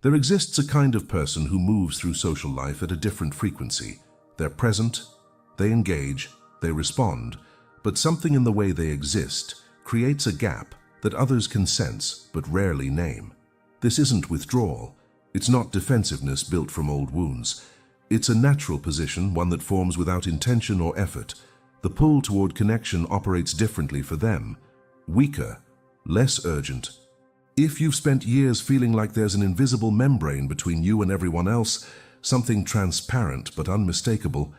There exists a kind of person who moves through social life at a different frequency. They're present, they engage, they respond, but something in the way they exist creates a gap that others can sense but rarely name. This isn't withdrawal. It's not defensiveness built from old wounds. It's a natural position, one that forms without intention or effort. The pull toward connection operates differently for them. Weaker, less urgent. If you've spent years feeling like there's an invisible membrane between you and everyone else, something transparent but unmistakable,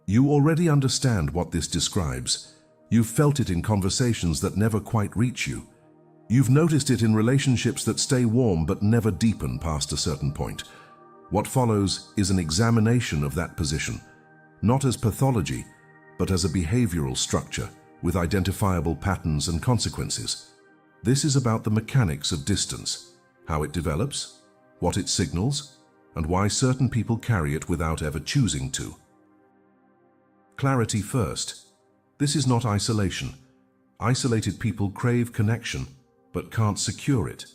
you already understand what this describes. You've felt it in conversations that never quite reach you. You've noticed it in relationships that stay warm but never deepen past a certain point. What follows is an examination of that position, not as pathology, but as a behavioral structure with identifiable patterns and consequences. This is about the mechanics of distance, how it develops, what it signals, and why certain people carry it without ever choosing to. Clarity first. This is not isolation. Isolated people crave connection, but can't secure it.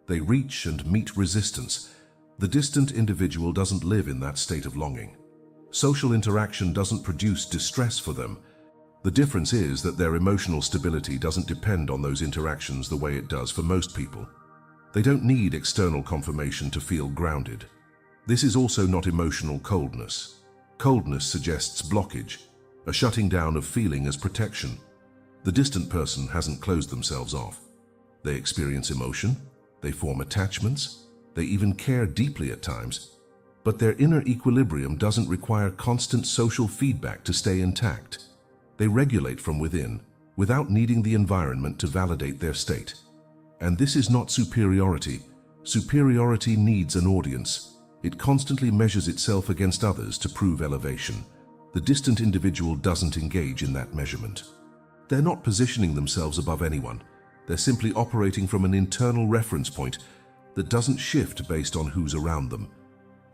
They reach and meet resistance. The distant individual doesn't live in that state of longing. Social interaction doesn't produce distress for them. The difference is that their emotional stability doesn't depend on those interactions the way it does for most people. They don't need external confirmation to feel grounded. This is also not emotional coldness. Coldness suggests blockage, a shutting down of feeling as protection. The distant person hasn't closed themselves off. They experience emotion, they form attachments, they even care deeply at times, but their inner equilibrium doesn't require constant social feedback to stay intact. They regulate from within, without needing the environment to validate their state. And this is not superiority. Superiority needs an audience. It constantly measures itself against others to prove elevation. The distant individual doesn't engage in that measurement. They're not positioning themselves above anyone. They're simply operating from an internal reference point that doesn't shift based on who's around them.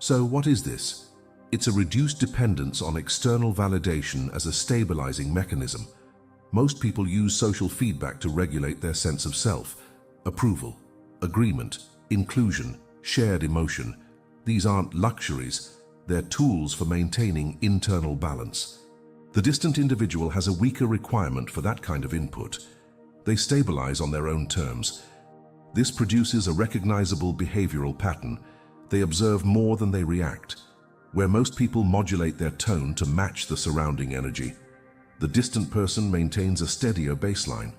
So what is this? It's a reduced dependence on external validation as a stabilizing mechanism. Most people use social feedback to regulate their sense of self. Approval, agreement, inclusion, shared emotion. These aren't luxuries, they're tools for maintaining internal balance. The distant individual has a weaker requirement for that kind of input. They stabilize on their own terms. This produces a recognizable behavioral pattern. They observe more than they react. Where most people modulate their tone to match the surrounding energy, the distant person maintains a steadier baseline.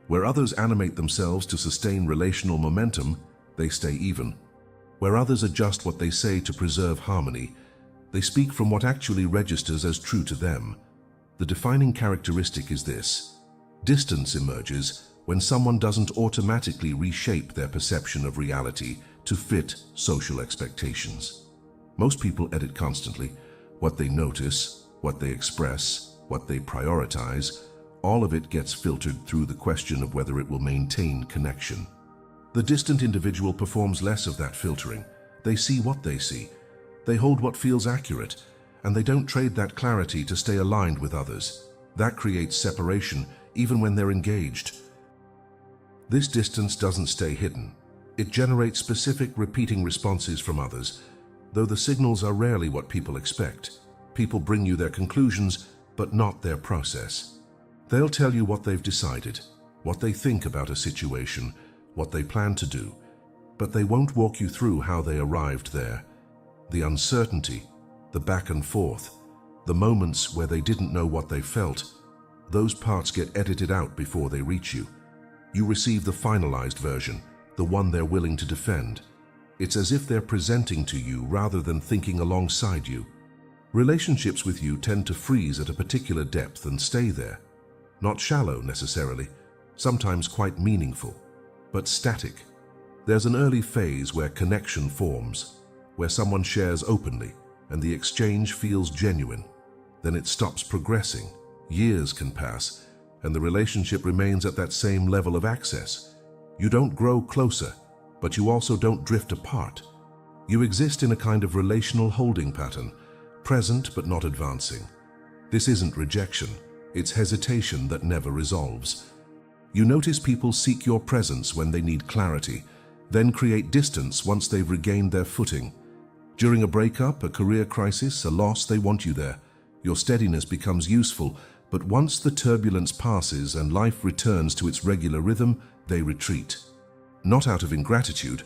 Where others animate themselves to sustain relational momentum, they stay even. Where others adjust what they say to preserve harmony, they speak from what actually registers as true to them. The defining characteristic is this: distance emerges when someone doesn't automatically reshape their perception of reality to fit social expectations. Most people edit constantly. What they notice, what they express, what they prioritize, all of it gets filtered through the question of whether it will maintain connection. The distant individual performs less of that filtering. They see what they see. They hold what feels accurate, and they don't trade that clarity to stay aligned with others. That creates separation, even when they're engaged. This distance doesn't stay hidden. It generates specific repeating responses from others, though the signals are rarely what people expect. People bring you their conclusions, but not their process. They'll tell you what they've decided, what they think about a situation, what they plan to do, but they won't walk you through how they arrived there. The uncertainty, the back and forth, the moments where they didn't know what they felt, those parts get edited out before they reach you. You receive the finalized version, the one they're willing to defend. It's as if they're presenting to you rather than thinking alongside you. Relationships with you tend to freeze at a particular depth and stay there. Not shallow necessarily, sometimes quite meaningful, but static. There's an early phase where connection forms, where someone shares openly and the exchange feels genuine. Then it stops progressing. Years can pass, and the relationship remains at that same level of access. You don't grow closer, but you also don't drift apart. You exist in a kind of relational holding pattern, present but not advancing. This isn't rejection, it's hesitation that never resolves. You notice people seek your presence when they need clarity, then create distance once they've regained their footing. During a breakup, a career crisis, a loss, they want you there. Your steadiness becomes useful, but once the turbulence passes and life returns to its regular rhythm, they retreat. Not out of ingratitude,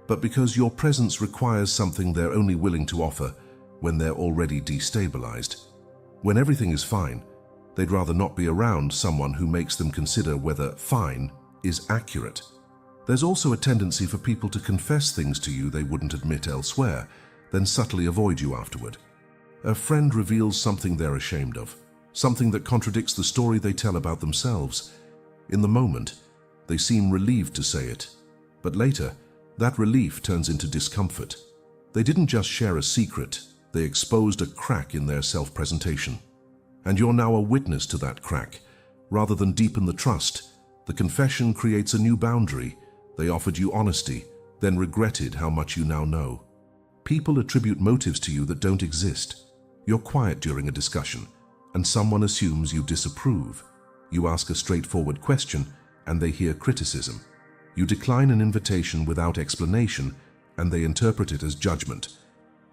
but because your presence requires something they're only willing to offer when they're already destabilized. When everything is fine, they'd rather not be around someone who makes them consider whether fine is accurate. There's also a tendency for people to confess things to you they wouldn't admit elsewhere, then subtly avoid you afterward. A friend reveals something they're ashamed of, something that contradicts the story they tell about themselves. In the moment, they seem relieved to say it, but later, that relief turns into discomfort. They didn't just share a secret, they exposed a crack in their self-presentation. And you're now a witness to that crack. Rather than deepen the trust, the confession creates a new boundary. They offered you honesty, then regretted how much you now know. People attribute motives to you that don't exist. You're quiet during a discussion, and someone assumes you disapprove. You ask a straightforward question, and they hear criticism. You decline an invitation without explanation, and they interpret it as judgment.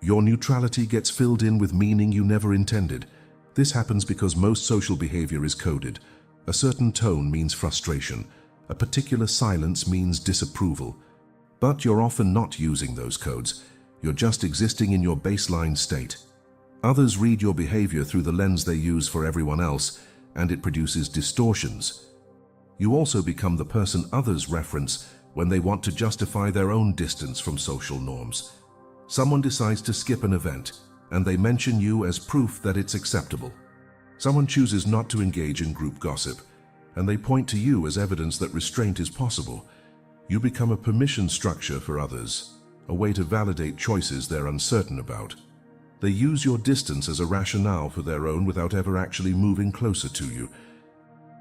Your neutrality gets filled in with meaning you never intended. This happens because most social behavior is coded. A certain tone means frustration. A particular silence means disapproval. But you're often not using those codes. You're just existing in your baseline state. Others read your behavior through the lens they use for everyone else, and it produces distortions. You also become the person others reference when they want to justify their own distance from social norms. Someone decides to skip an event, and they mention you as proof that it's acceptable. Someone chooses not to engage in group gossip, and they point to you as evidence that restraint is possible. You become a permission structure for others, a way to validate choices they're uncertain about. They use your distance as a rationale for their own without ever actually moving closer to you.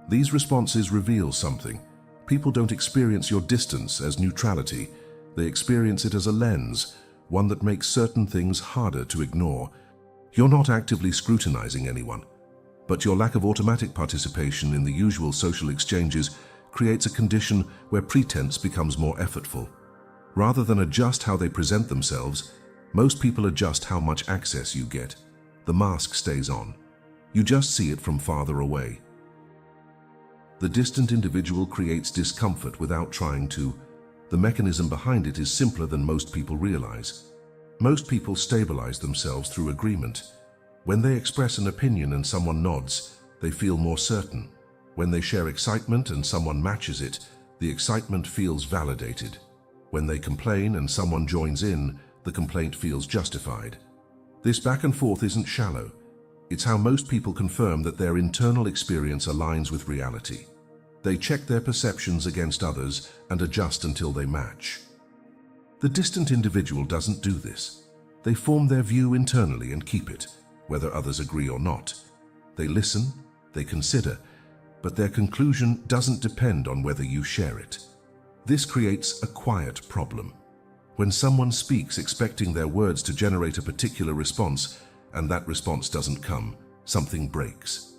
These responses reveal something. People don't experience your distance as neutrality. They experience it as a lens, one that makes certain things harder to ignore. You're not actively scrutinizing anyone, but your lack of automatic participation in the usual social exchanges creates a condition where pretense becomes more effortful. Rather than adjust how they present themselves, most people adjust how much access you get. The mask stays on. You just see it from farther away. The distant individual creates discomfort without trying to. The mechanism behind it is simpler than most people realize. Most people stabilize themselves through agreement. When they express an opinion and someone nods, they feel more certain. When they share excitement and someone matches it, the excitement feels validated. When they complain and someone joins in, the complaint feels justified. This back and forth isn't shallow. It's how most people confirm that their internal experience aligns with reality. They check their perceptions against others and adjust until they match. The distant individual doesn't do this. They form their view internally and keep it, whether others agree or not. They listen, they consider, but their conclusion doesn't depend on whether you share it. This creates a quiet problem. When someone speaks expecting their words to generate a particular response, and that response doesn't come, something breaks.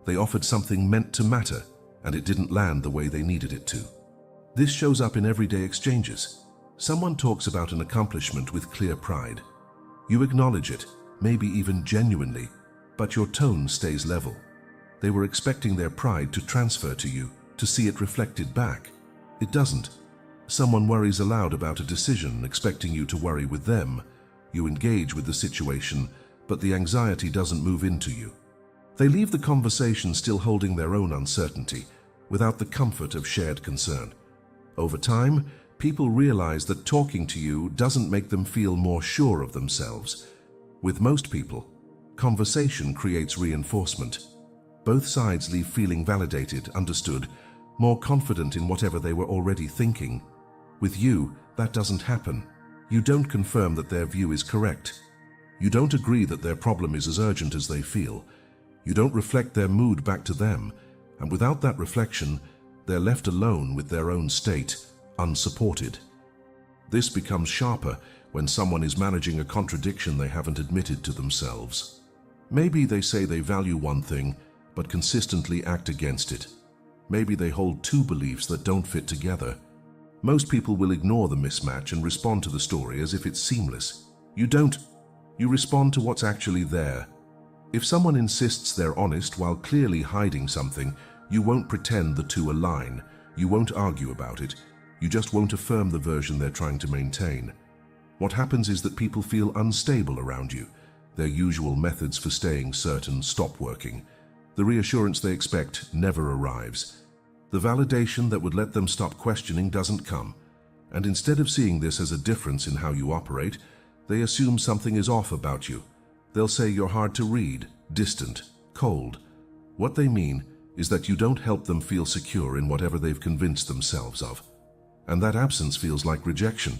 They offered something meant to matter, and it didn't land the way they needed it to. This shows up in everyday exchanges. Someone talks about an accomplishment with clear pride. You acknowledge it, maybe even genuinely, but your tone stays level. They were expecting their pride to transfer to you, to see it reflected back. It doesn't. Someone worries aloud about a decision, expecting you to worry with them. You engage with the situation, but the anxiety doesn't move into you. They leave the conversation still holding their own uncertainty, without the comfort of shared concern. Over time, people realize that talking to you doesn't make them feel more sure of themselves. With most people, conversation creates reinforcement. Both sides leave feeling validated, understood, more confident in whatever they were already thinking. With you, that doesn't happen. You don't confirm that their view is correct. You don't agree that their problem is as urgent as they feel. You don't reflect their mood back to them, and without that reflection, they're left alone with their own state, unsupported. This becomes sharper when someone is managing a contradiction they haven't admitted to themselves. Maybe they say they value one thing, but consistently act against it. Maybe they hold two beliefs that don't fit together. Most people will ignore the mismatch and respond to the story as if it's seamless. You don't. You respond to what's actually there. If someone insists they're honest while clearly hiding something, you won't pretend the two align. You won't argue about it. You just won't affirm the version they're trying to maintain. What happens is that people feel unstable around you. Their usual methods for staying certain stop working. The reassurance they expect never arrives. The validation that would let them stop questioning doesn't come. And instead of seeing this as a difference in how you operate, they assume something is off about you. They'll say you're hard to read, distant, cold. What they mean is that you don't help them feel secure in whatever they've convinced themselves of. And that absence feels like rejection,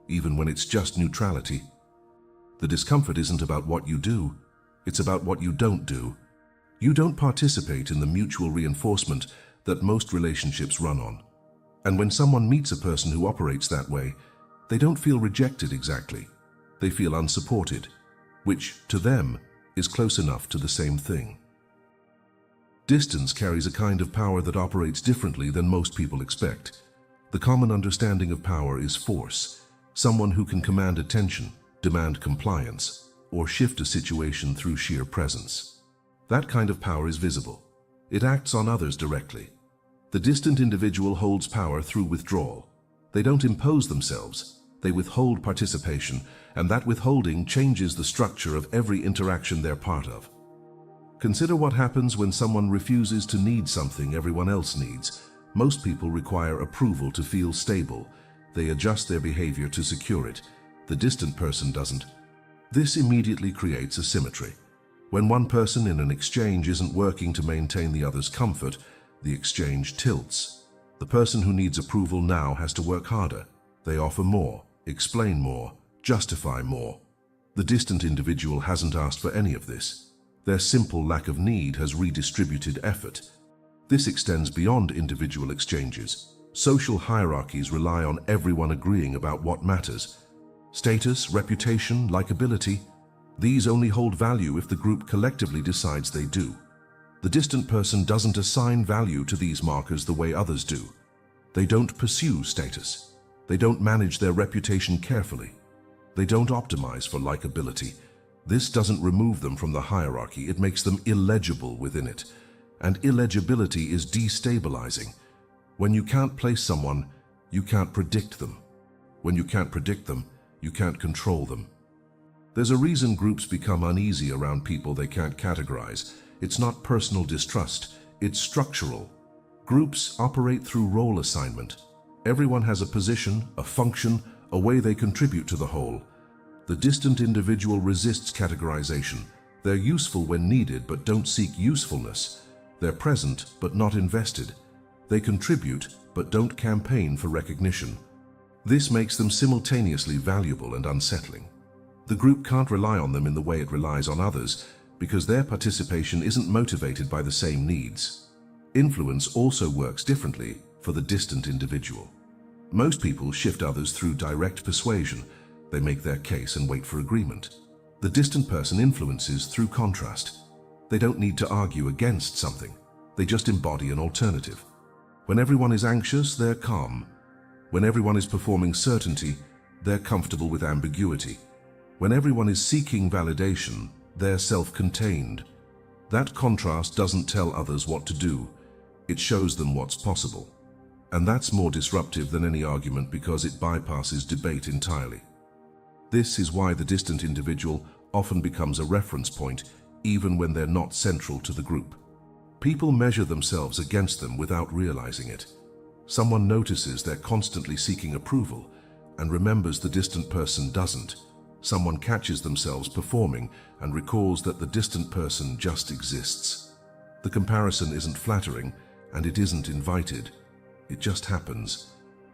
even when it's just neutrality. The discomfort isn't about what you do, it's about what you don't do. You don't participate in the mutual reinforcement that most relationships run on. And when someone meets a person who operates that way, they don't feel rejected exactly. They feel unsupported, which, to them, is close enough to the same thing. Distance carries a kind of power that operates differently than most people expect. The common understanding of power is force, someone who can command attention, demand compliance, or shift a situation through sheer presence. That kind of power is visible. It acts on others directly. The distant individual holds power through withdrawal. They don't impose themselves, they withhold participation, and that withholding changes the structure of every interaction they're part of. Consider what happens when someone refuses to need something everyone else needs. Most people require approval to feel stable. They adjust their behavior to secure it. The distant person doesn't. This immediately creates asymmetry. When one person in an exchange isn't working to maintain the other's comfort, the exchange tilts. The person who needs approval now has to work harder. They offer more, explain more, justify more. The distant individual hasn't asked for any of this. Their simple lack of need has redistributed effort. This extends beyond individual exchanges. Social hierarchies rely on everyone agreeing about what matters. Status, reputation, likability, these only hold value if the group collectively decides they do. The distant person doesn't assign value to these markers the way others do. They don't pursue status. They don't manage their reputation carefully. They don't optimize for likability. This doesn't remove them from the hierarchy, it makes them illegible within it. And illegibility is destabilizing. When you can't place someone, you can't predict them. When you can't predict them, you can't control them. There's a reason groups become uneasy around people they can't categorize. It's not personal distrust, it's structural. Groups operate through role assignment. Everyone has a position, a function, a way they contribute to the whole. The distant individual resists categorization. They're useful when needed but don't seek usefulness. They're present but not invested. They contribute but don't campaign for recognition. This makes them simultaneously valuable and unsettling. The group can't rely on them in the way it relies on others because their participation isn't motivated by the same needs. Influence also works differently for the distant individual. Most people shift others through direct persuasion. They make their case and wait for agreement. The distant person influences through contrast. They don't need to argue against something. They just embody an alternative. When everyone is anxious, they're calm. When everyone is performing certainty, they're comfortable with ambiguity. When everyone is seeking validation, they're self-contained. That contrast doesn't tell others what to do. It shows them what's possible. And that's more disruptive than any argument because it bypasses debate entirely. This is why the distant individual often becomes a reference point, even when they're not central to the group. People measure themselves against them without realizing it. Someone notices they're constantly seeking approval and remembers the distant person doesn't. Someone catches themselves performing and recalls that the distant person just exists. The comparison isn't flattering and it isn't invited. It just happens.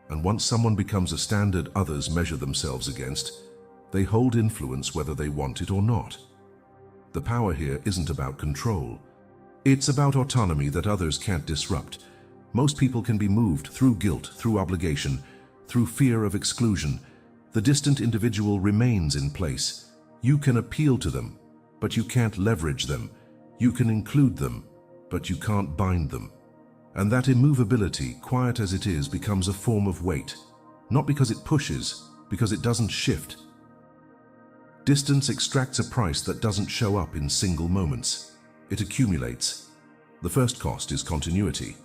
And once someone becomes a standard others measure themselves against, they hold influence whether they want it or not. The power here isn't about control. It's about autonomy that others can't disrupt. Most people can be moved through guilt, through obligation, through fear of exclusion. The distant individual remains in place. You can appeal to them, but you can't leverage them. You can include them, but you can't bind them. And that immovability, quiet as it is, becomes a form of weight. Not because it pushes, because it doesn't shift. Distance extracts a price that doesn't show up in single moments. It accumulates. The first cost is continuity.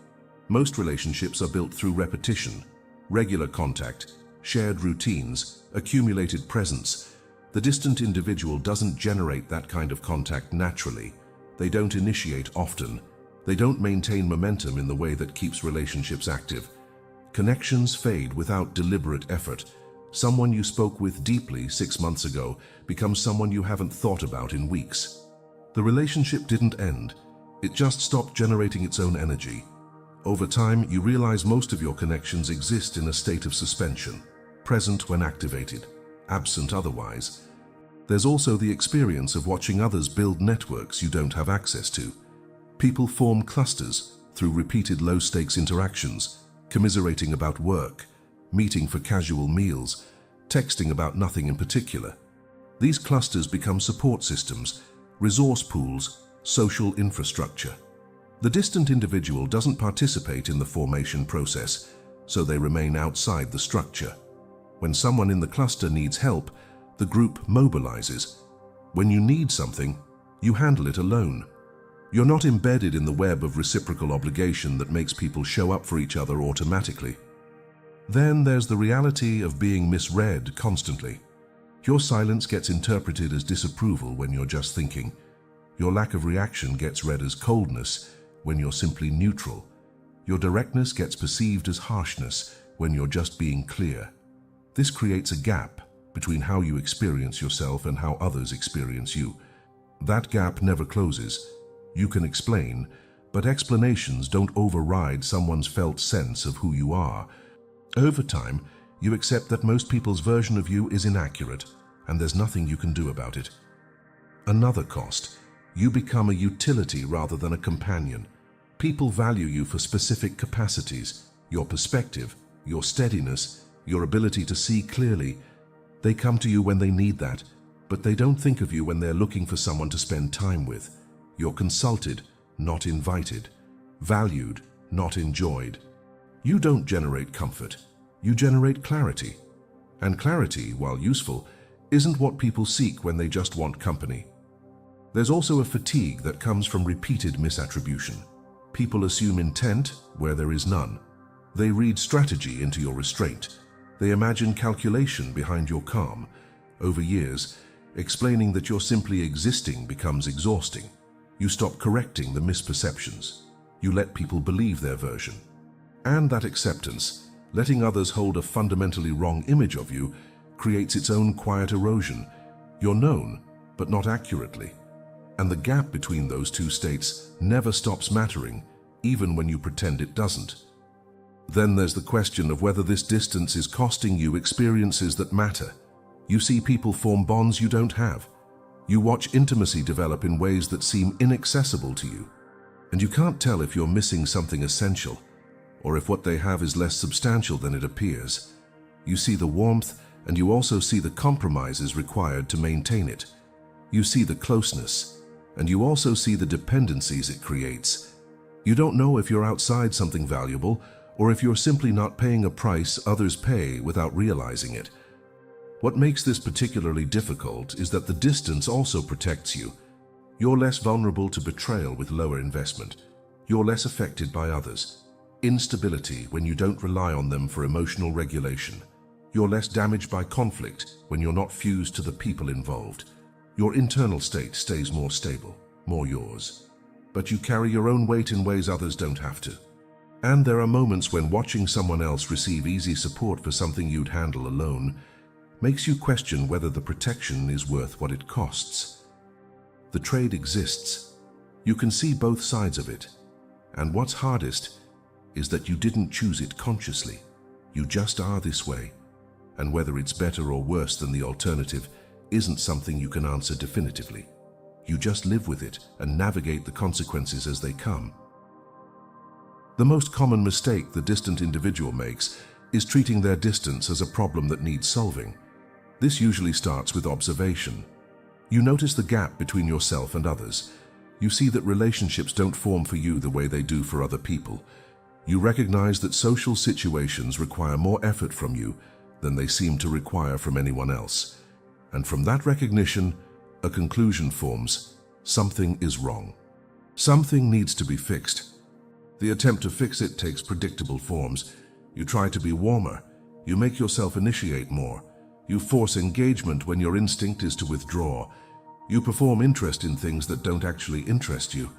Most relationships are built through repetition, regular contact, shared routines, accumulated presence. The distant individual doesn't generate that kind of contact naturally. They don't initiate often. They don't maintain momentum in the way that keeps relationships active. Connections fade without deliberate effort. Someone you spoke with deeply 6 months ago becomes someone you haven't thought about in weeks. The relationship didn't end. It just stopped generating its own energy. Over time, you realize most of your connections exist in a state of suspension, present when activated, absent otherwise. There's also the experience of watching others build networks you don't have access to. People form clusters through repeated low-stakes interactions, commiserating about work, meeting for casual meals, texting about nothing in particular. These clusters become support systems, resource pools, social infrastructure. The distant individual doesn't participate in the formation process, so they remain outside the structure. When someone in the cluster needs help, the group mobilizes. When you need something, you handle it alone. You're not embedded in the web of reciprocal obligation that makes people show up for each other automatically. Then there's the reality of being misread constantly. Your silence gets interpreted as disapproval when you're just thinking. Your lack of reaction gets read as coldness when you're simply neutral. Your directness gets perceived as harshness when you're just being clear. This creates a gap between how you experience yourself and how others experience you. That gap never closes. You can explain, but explanations don't override someone's felt sense of who you are. Over time, you accept that most people's version of you is inaccurate, and there's nothing you can do about it. Another cost: you become a utility rather than a companion. People value you for specific capacities, your perspective, your steadiness, your ability to see clearly. They come to you when they need that, but they don't think of you when they're looking for someone to spend time with. You're consulted, not invited. Valued, not enjoyed. You don't generate comfort. You generate clarity. And clarity, while useful, isn't what people seek when they just want company. There's also a fatigue that comes from repeated misattribution. People assume intent where there is none. They read strategy into your restraint. They imagine calculation behind your calm. Over years, explaining that you're simply existing becomes exhausting. You stop correcting the misperceptions. You let people believe their version. And that acceptance, letting others hold a fundamentally wrong image of you, creates its own quiet erosion. You're known, but not accurately. And the gap between those two states never stops mattering, even when you pretend it doesn't. Then there's the question of whether this distance is costing you experiences that matter. You see people form bonds you don't have. You watch intimacy develop in ways that seem inaccessible to you. And you can't tell if you're missing something essential, or if what they have is less substantial than it appears. You see the warmth, and you also see the compromises required to maintain it. You see the closeness, and you also see the dependencies it creates. You don't know if you're outside something valuable, or if you're simply not paying a price others pay without realizing it. What makes this particularly difficult is that the distance also protects you. You're less vulnerable to betrayal with lower investment. You're less affected by others. Instability when you don't rely on them for emotional regulation. You're less damaged by conflict when you're not fused to the people involved. Your internal state stays more stable, more yours. But you carry your own weight in ways others don't have to. And there are moments when watching someone else receive easy support for something you'd handle alone makes you question whether the protection is worth what it costs. The trade exists. You can see both sides of it. And what's hardest is that you didn't choose it consciously. You just are this way. And whether it's better or worse than the alternative isn't something you can answer definitively. You just live with it and navigate the consequences as they come. The most common mistake the distant individual makes is treating their distance as a problem that needs solving. This usually starts with observation. You notice the gap between yourself and others. You see that relationships don't form for you the way they do for other people. You recognize that social situations require more effort from you than they seem to require from anyone else. And from that recognition, a conclusion forms: something is wrong. Something needs to be fixed. The attempt to fix it takes predictable forms. You try to be warmer. You make yourself initiate more. You force engagement when your instinct is to withdraw. You perform interest in things that don't actually interest you.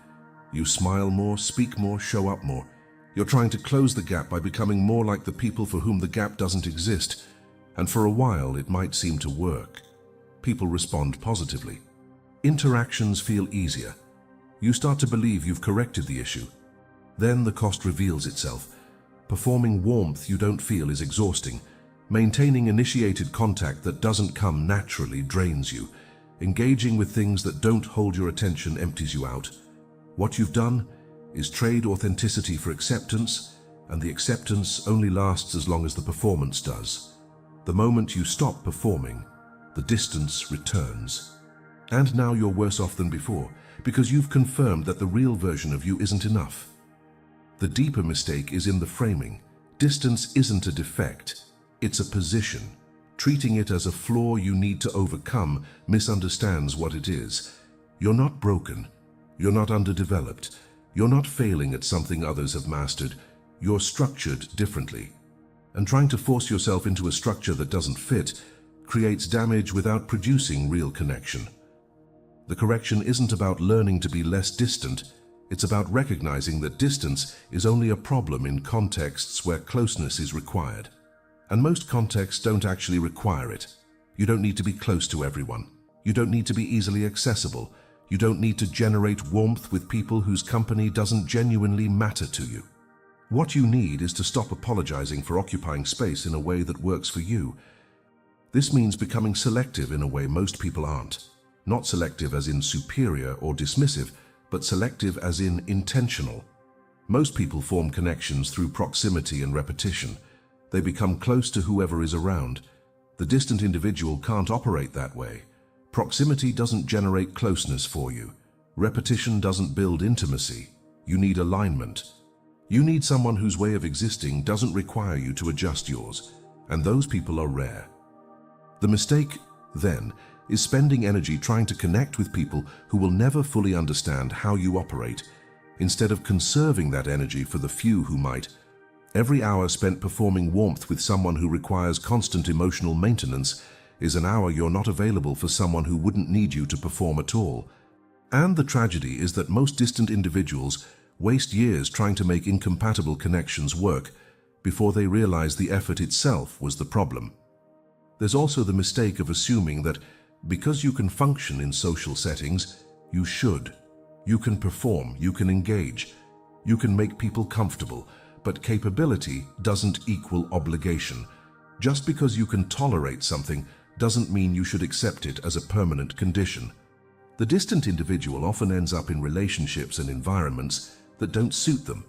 You smile more, speak more, show up more. You're trying to close the gap by becoming more like the people for whom the gap doesn't exist. And for a while, it might seem to work. People respond positively. Interactions feel easier. You start to believe you've corrected the issue. Then the cost reveals itself. Performing warmth you don't feel is exhausting. Maintaining initiated contact that doesn't come naturally drains you. Engaging with things that don't hold your attention empties you out. What you've done is trade authenticity for acceptance, and the acceptance only lasts as long as the performance does. The moment you stop performing, the distance returns. And now you're worse off than before, because you've confirmed that the real version of you isn't enough. The deeper mistake is in the framing. Distance isn't a defect, it's a position. Treating it as a flaw you need to overcome misunderstands what it is. You're not broken. You're not underdeveloped. You're not failing at something others have mastered. You're structured differently. And trying to force yourself into a structure that doesn't fit creates damage without producing real connection. The correction isn't about learning to be less distant. It's about recognizing that distance is only a problem in contexts where closeness is required. And most contexts don't actually require it. You don't need to be close to everyone. You don't need to be easily accessible. You don't need to generate warmth with people whose company doesn't genuinely matter to you. What you need is to stop apologizing for occupying space in a way that works for you. This means becoming selective in a way most people aren't. Not selective as in superior or dismissive, but selective as in intentional. Most people form connections through proximity and repetition. They become close to whoever is around. The distant individual can't operate that way. Proximity doesn't generate closeness for you. Repetition doesn't build intimacy. You need alignment. You need someone whose way of existing doesn't require you to adjust yours, and those people are rare. The mistake, then, is spending energy trying to connect with people who will never fully understand how you operate, instead of conserving that energy for the few who might. Every hour spent performing warmth with someone who requires constant emotional maintenance is an hour you're not available for someone who wouldn't need you to perform at all. And the tragedy is that most distant individuals waste years trying to make incompatible connections work before they realize the effort itself was the problem. There's also the mistake of assuming that because you can function in social settings, you should. You can perform, you can engage, you can make people comfortable, but capability doesn't equal obligation. Just because you can tolerate something doesn't mean you should accept it as a permanent condition. The distant individual often ends up in relationships and environments that don't suit them,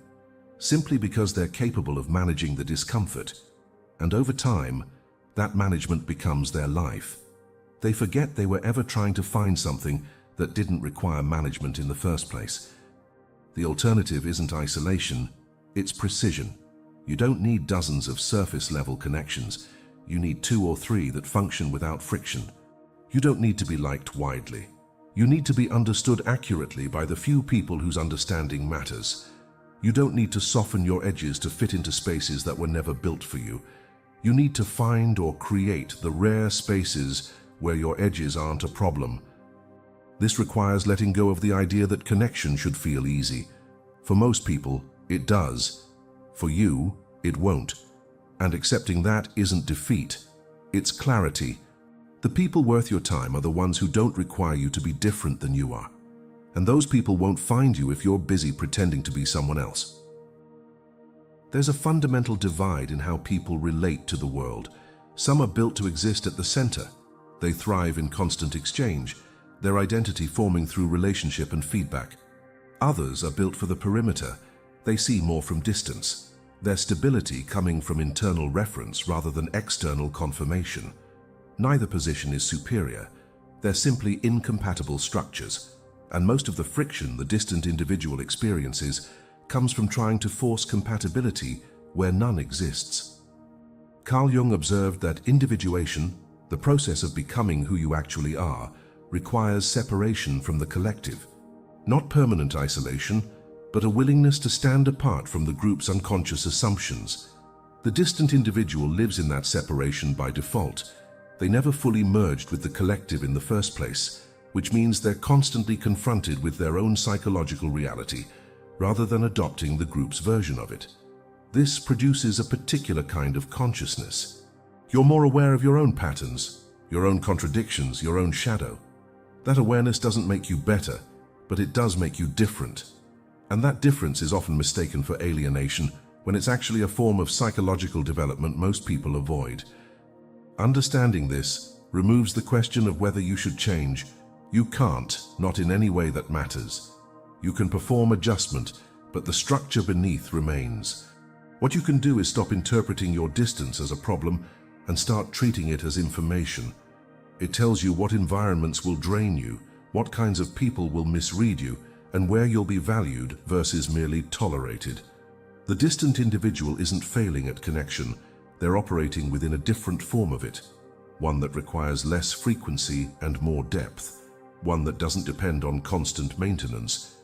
simply because they're capable of managing the discomfort. And over time, that management becomes their life. They forget they were ever trying to find something that didn't require management in the first place. The alternative isn't isolation, it's precision. You don't need dozens of surface-level connections. You need 2 or 3 that function without friction. You don't need to be liked widely. You need to be understood accurately by the few people whose understanding matters. You don't need to soften your edges to fit into spaces that were never built for you. You need to find or create the rare spaces where your edges aren't a problem. This requires letting go of the idea that connection should feel easy. For most people, it does. For you, it won't. And accepting that isn't defeat, it's clarity. The people worth your time are the ones who don't require you to be different than you are. And those people won't find you if you're busy pretending to be someone else. There's a fundamental divide in how people relate to the world. Some are built to exist at the center. They thrive in constant exchange, their identity forming through relationship and feedback. Others are built for the perimeter. They see more from distance, their stability coming from internal reference rather than external confirmation. Neither position is superior. They're simply incompatible structures, and most of the friction the distant individual experiences comes from trying to force compatibility where none exists. Carl Jung observed that individuation, the process of becoming who you actually are, requires separation from the collective. Not permanent isolation, but a willingness to stand apart from the group's unconscious assumptions. The distant individual lives in that separation by default. They never fully merged with the collective in the first place, which means they're constantly confronted with their own psychological reality, rather than adopting the group's version of it. This produces a particular kind of consciousness. You're more aware of your own patterns, your own contradictions, your own shadow. That awareness doesn't make you better, but it does make you different. And that difference is often mistaken for alienation, when it's actually a form of psychological development most people avoid. Understanding this removes the question of whether you should change. You can't, not in any way that matters. You can perform adjustment, but the structure beneath remains. What you can do is stop interpreting your distance as a problem and start treating it as information. It tells you what environments will drain you, what kinds of people will misread you, and where you'll be valued versus merely tolerated. The distant individual isn't failing at connection. They're operating within a different form of it, one that requires less frequency and more depth, one that doesn't depend on constant maintenance.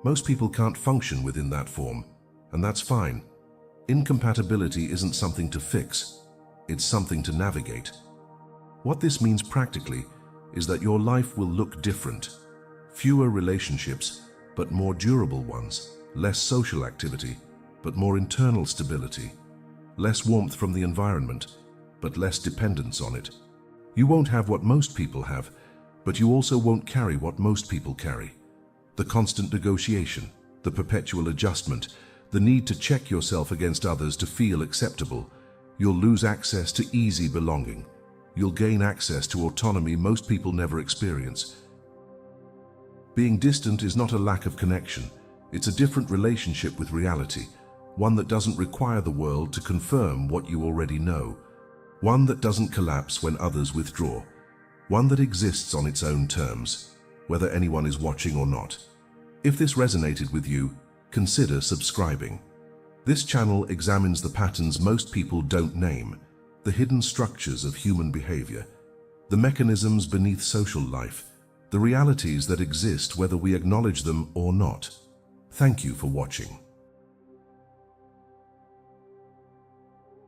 Most people can't function within that form, and that's fine. Incompatibility isn't something to fix, it's something to navigate. What this means practically is that your life will look different. Fewer relationships, but more durable ones. Less social activity, but more internal stability. Less warmth from the environment, but less dependence on it. You won't have what most people have, but you also won't carry what most people carry. The constant negotiation, the perpetual adjustment, the need to check yourself against others to feel acceptable. You'll lose access to easy belonging. You'll gain access to autonomy most people never experience. Being distant is not a lack of connection. It's a different relationship with reality, one that doesn't require the world to confirm what you already know, one that doesn't collapse when others withdraw, one that exists on its own terms, whether anyone is watching or not. If this resonated with you, consider subscribing. This channel examines the patterns most people don't name, the hidden structures of human behavior, the mechanisms beneath social life, the realities that exist whether we acknowledge them or not. Thank you for watching.